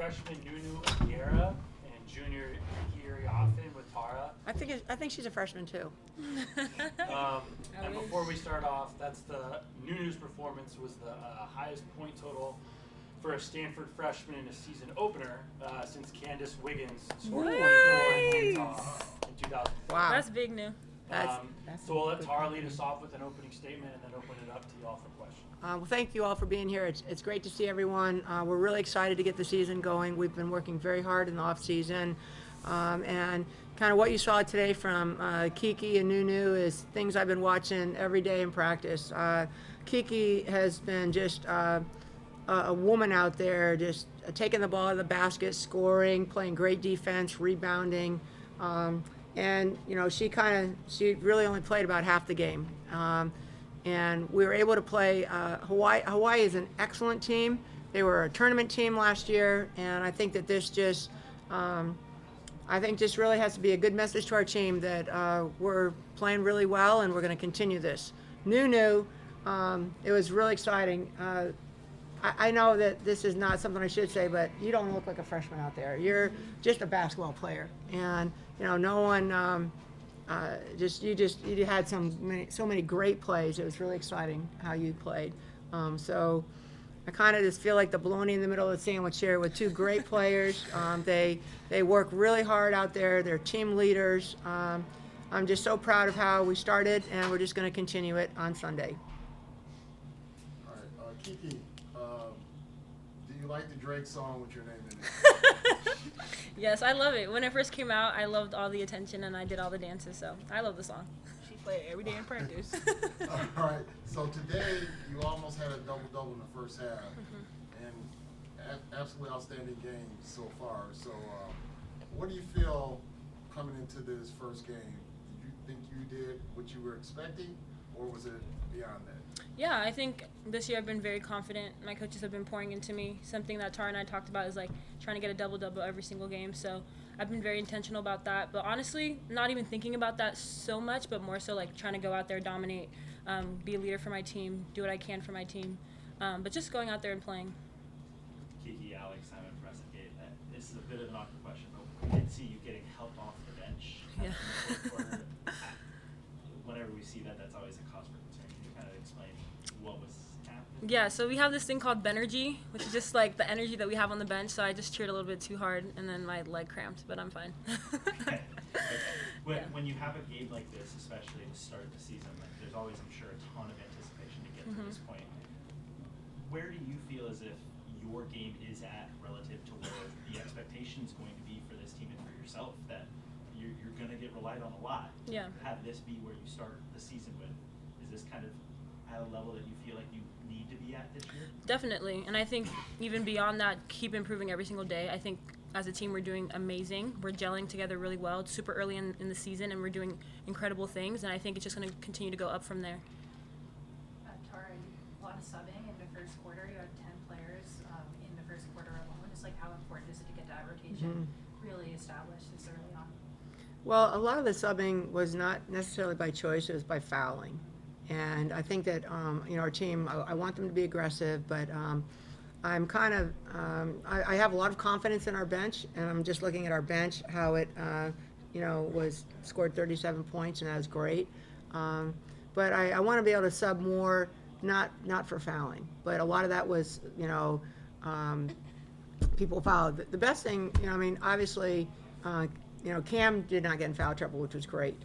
freshman Nunu Aguera and junior Giri Offen with Tara. I think she's a freshman too. And before we start off, that's the Nunu's performance was the highest point total for a Stanford freshman in a season opener since Candace Wiggins scored 24 in Utah in 2000. Wow. That's big new. So we'll let Tara lead us off with an opening statement and then open it up to y'all for questions. Well, thank you all for being here. It's great to see everyone. We're really excited to get the season going. We've been working very hard in the off season, and kind of what you saw today from Kiki and Nunu is things I've been watching every day in practice. Kiki has been just a woman out there, just taking the ball out of the basket, scoring, playing great defense, rebounding, and you know she really only played about half the game. And we were able to play Hawaii. Hawaii is an excellent team. They were a tournament team last year, and I think that this just really has to be a good message to our team that we're playing really well and we're going to continue this. Nunu, it was really exciting. I know that this is not something I should say, but you don't look like a freshman out there. You're just a basketball player, and you know no one. You had so many great plays. It was really exciting how you played. So I kind of just feel like the bologna in the middle of the sandwich here with two great players. They work really hard out there. They're team leaders. I'm just so proud of how we started, and we're just going to continue it on Sunday. All right, Kiki, do you like the Drake song with your name in it? Yes, I love it. When it first came out, I loved all the attention and I did all the dances, so I love the song. She played it every day in practice. All right, so today you almost had a double-double in the first half, and absolutely outstanding game so far. So what do you feel coming into this first game? Did you think you did what you were expecting, or was it beyond that? Yeah, I think this year I've been very confident. My coaches have been pouring into me. Something that Tara and I talked about is like trying to get a double-double every single game. So I've been very intentional about that. But honestly, not even thinking about that so much, but more so like trying to go out there, dominate, be a leader for my team, do what I can for my team. But just going out there and playing. Kiki, Alex, I'm impressed. This is a bit of an awkward question, but we did see you getting helped off the bench. Yeah. In the fourth quarter. Whenever we see that, that's always a cause for concern. Can you kind of explain what was happening? Yeah, so we have this thing called Benergy, which is just like the energy that we have on the bench. So I just cheered a little bit too hard, and then my leg cramped, but I'm fine. Okay. Yeah. When you have a game like this, especially to start the season, like, there's always, I'm sure, a ton of anticipation to get to this point. Where do you feel as if your game is at relative to where the expectation is going to be for this team and for yourself, that you're going to get relied on a lot? Yeah. Have this be where you start the season with? Is this kind of at a level that you feel like you need to be at this year? Definitely, and I think even beyond that, keep improving every single day. I think as a team we're doing amazing. We're gelling together really well. It's super early in the season, and we're doing incredible things, and I think it's just going to continue to go up from there. Tara, a lot of subbing in the first quarter. You had 10 players in the first quarter alone. Just like how important is it to get that rotation really established this early on? Well, a lot of the subbing was not necessarily by choice; it was by fouling. And I think that our team. I want them to be aggressive, but I'm kind of. I have a lot of confidence in our bench, and I'm just looking at our bench how it, was scored 37 points, and that was great. But I want to be able to sub more, not for fouling, but a lot of that was people fouled. The best thing, obviously. Cam did not get in foul trouble, which was great.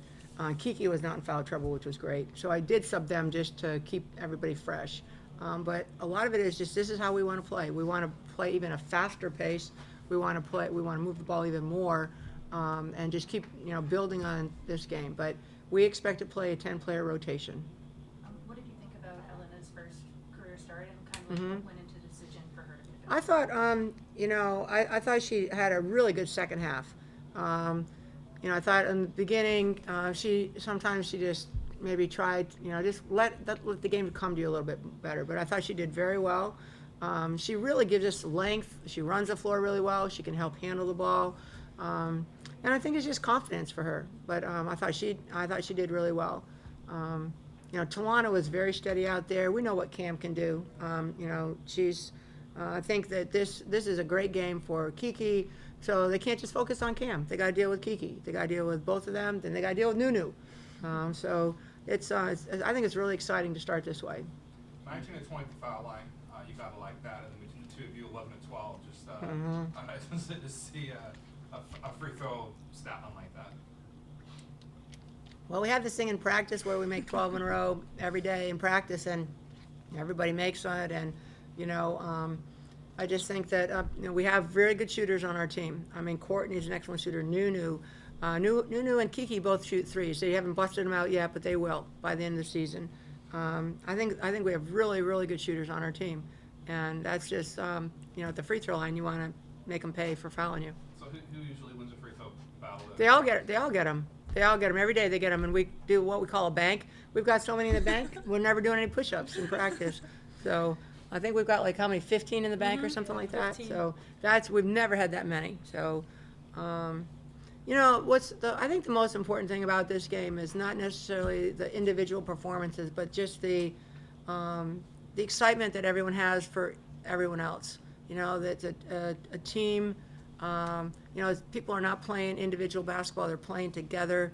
Kiki was not in foul trouble, which was great. So I did sub them just to keep everybody fresh. But a lot of it is just this is how we want to play. We want to play even a faster pace. We want to move the ball even more, and just keep building on this game. But we expect to play a 10-player rotation. What did you think about Elena's first career start and kind of what went into the decision for her to be the I thought, I thought she had a really good second half. I thought in the beginning she just maybe tried, just let the game come to you a little bit better. But I thought she did very well. She really gives us length. She runs the floor really well. She can help handle the ball, and I think it's just confidence for her. But I thought she did really well. Talana was very steady out there. We know what Cam can do. She's I think that this is a great game for Kiki, so they can't just focus on Cam. They got to deal with Kiki. They got to deal with both of them. Then they got to deal with Nunu. So I think it's really exciting to start this way. 19 and 20 at the foul line, you gotta like that. And between the two of you, 11 and 12, just nice to see a free throw stat line like that. Well, we have this thing in practice where we make 12 in a row every day in practice, and everybody makes it. And I just think that we have very good shooters on our team. I mean, Courtney's an excellent shooter. Nunu and Kiki both shoot threes. They haven't busted them out yet, but they will by the end of the season. I think we have really, really good shooters on our team, and that's just at the free throw line, you want to make them pay for fouling you. So who usually wins a free throw battle? They all get them. They all get them every day. They get them, and we do what we call a bank. We've got so many in the bank. We're never doing any push-ups in practice. So I think we've got 15 in the bank or something like that. 15. So we've never had that many. So. I think the most important thing about this game is not necessarily the individual performances, but just the excitement that everyone has for everyone else. That's a team. People are not playing individual basketball; they're playing together.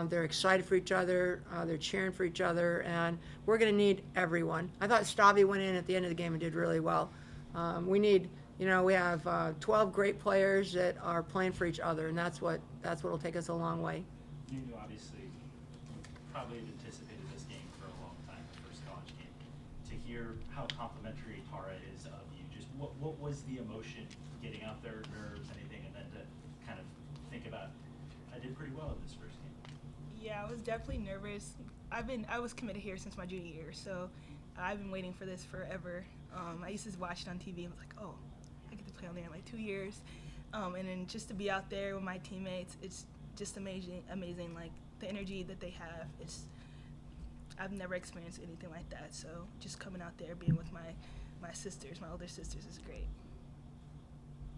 They're excited for each other. They're cheering for each other, and we're going to need everyone. I thought Stavi went in at the end of the game and did really well. We need. We have 12 great players that are playing for each other, and that's what'll take us a long way. You obviously probably had anticipated this game for a long time, the first college game. To hear how complimentary Tara is of you, just what was the emotion getting out there, nerves, anything, and then to kind of think about, I did pretty well in this first game. Yeah, I was definitely nervous. I was committed here since my junior year, so I've been waiting for this forever. I used to watch it on TV and was like, oh, I get to play on there in 2 years. And then just to be out there with my teammates, it's just amazing. Like the energy that they have, I've never experienced anything like that. So just coming out there, being with my sisters, my older sisters, is great.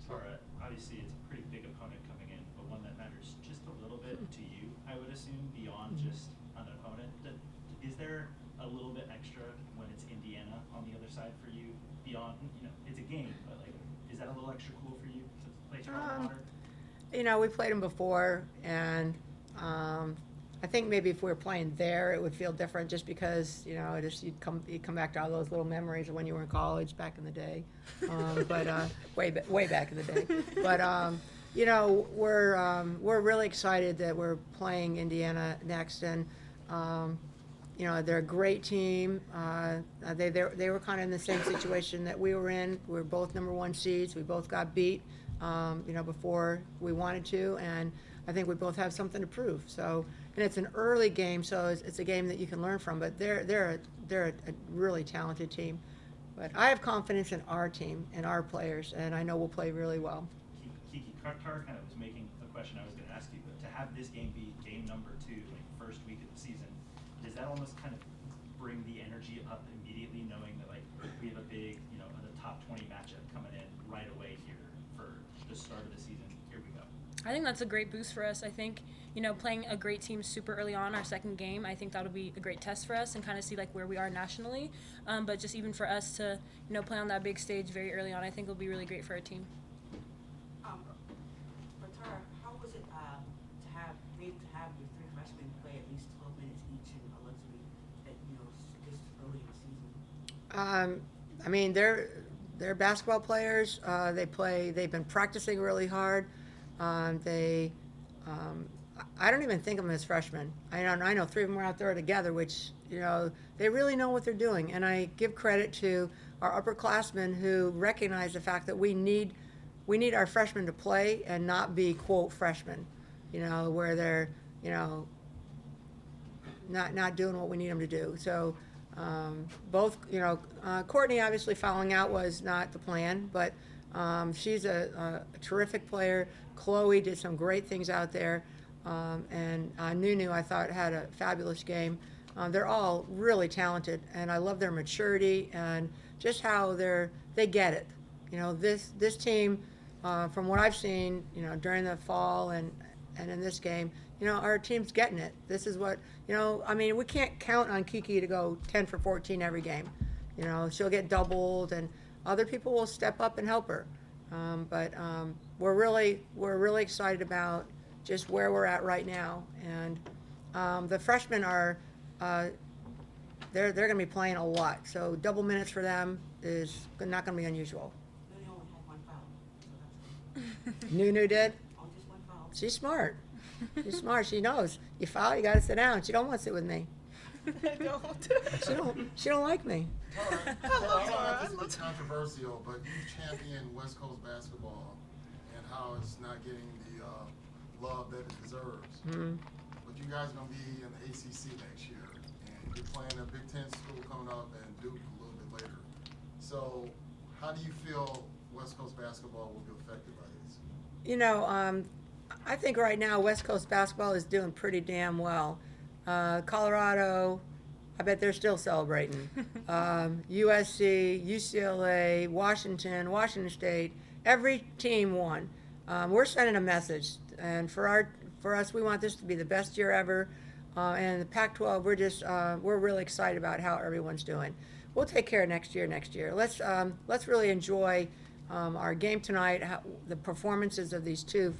Tara, obviously it's a pretty big opponent coming in, but one that matters just a little bit to you, I would assume, beyond just an opponent. Is there a little bit extra when it's Indiana on the other side for you? Beyond, it's a game, but is that a little extra cool for you to play Charlotte Water? We played them before, and I think maybe if we were playing there, it would feel different, just because you'd come back to all those little memories of when you were in college back in the day, but way back in the day. But we're really excited that we're playing Indiana next, and they're a great team. They were kind of in the same situation that we were in. We were both number 1 seeds. We both got beat, before we wanted to, and I think we both have something to prove. So, and it's an early game, so it's a game that you can learn from. But they're a really talented team. But I have confidence in our team and our players, and I know we'll play really well. Kiki, Tara kind of was making a question I was going to ask you, but to have this game be game number 2, first week of the season, does that almost kind of bring the energy up immediately, knowing that we have a big, the top 20 matchup coming in right away here for the start of the season? Here we go. I think that's a great boost for us. I think, playing a great team super early on, our second game, I think that'll be a great test for us and kind of see where we are nationally. But just even for us to, play on that big stage very early on, I think it'll be really great for our team. For Tara, how was it to your 3 freshmen play at least 12 minutes each in a luxury at this early in the season? I mean, they're basketball players. They've been practicing really hard. I don't even think of them as freshmen. I know 3 of them were out there together, which, they really know what they're doing. And I give credit to our upperclassmen who recognize the fact that we need our freshmen to play and not be, quote, freshmen, where they're, not doing what we need them to do. So both, Courtney obviously fouling out was not the plan, but she's a terrific player. Chloe did some great things out there. And Nunu, I thought, had a fabulous game. They're all really talented, and I love their maturity and just how they get it. This team, from what I've seen, during the fall and in this game, our team's getting it. This is what, we can't count on Kiki to go 10 for 14 every game. She'll get doubled, and other people will step up and help her. But we're really excited about just where we're at right now. And the freshmen are they're going to be playing a lot. So double minutes for them is not going to be unusual. Nunu only had one foul, so that's good. Nunu did. Oh, just one foul. She's smart. She's smart. She knows. You foul, you got to sit down. She don't want to sit with me. I don't. She don't like me. Tara, I Tara, love I don't know Tara. if this is controversial, but you champion West Coast basketball and how it's not getting the love that it deserves. Mhm. But you guys are going to be in the ACC next year, and you're playing a Big Ten school coming up and Duke a little bit later. So how do you feel West Coast basketball will be affected by this? You know, I think right now West Coast basketball is doing pretty damn well. Colorado, I bet they're still celebrating. USC, UCLA, Washington State, every team won. We're sending a message, and for us, we want this to be the best year ever. And the Pac-12, we're really excited about how everyone's doing. We'll take care of next year. Let's really enjoy our game tonight. The performances of these two,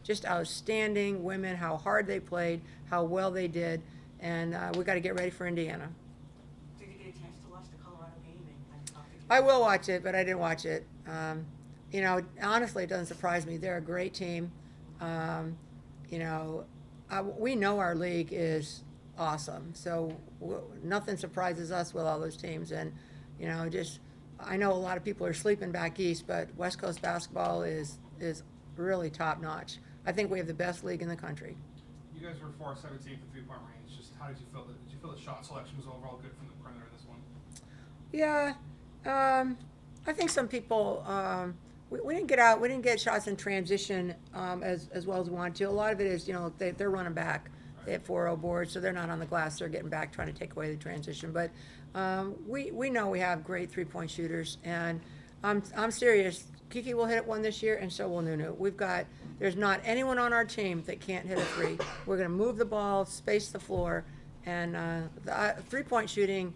just outstanding women. How hard they played, how well they did, and we got to get ready for Indiana. Did you get a chance to watch the Colorado game? I will watch it, but I didn't watch it. You know, honestly, it doesn't surprise me. They're a great team. You know, we know our league is awesome, so nothing surprises us with all those teams. And you know, I know a lot of people are sleeping back east, but West Coast basketball is really top notch. I think we have the best league in the country. You guys were 4-17 for 3-point range. Just how did you feel? Did you feel the shot selection was overall good from the perimeter in this one? Yeah, I think some people we didn't get shots in transition as well as we wanted to. A lot of it is, you know, they're running back. They have 4-0 boards, so they're not on the glass. They're getting back, trying to take away the transition. But we know we have great 3-point shooters, and I'm serious. Kiki will hit one this year, and so will Nunu. There's not anyone on our team that can't hit a three. We're going to move the ball, space the floor, and the 3-point shooting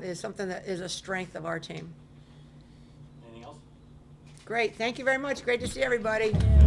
is something that is a strength of our team. Anything else? Great. Thank you very much. Great to see everybody. Yeah.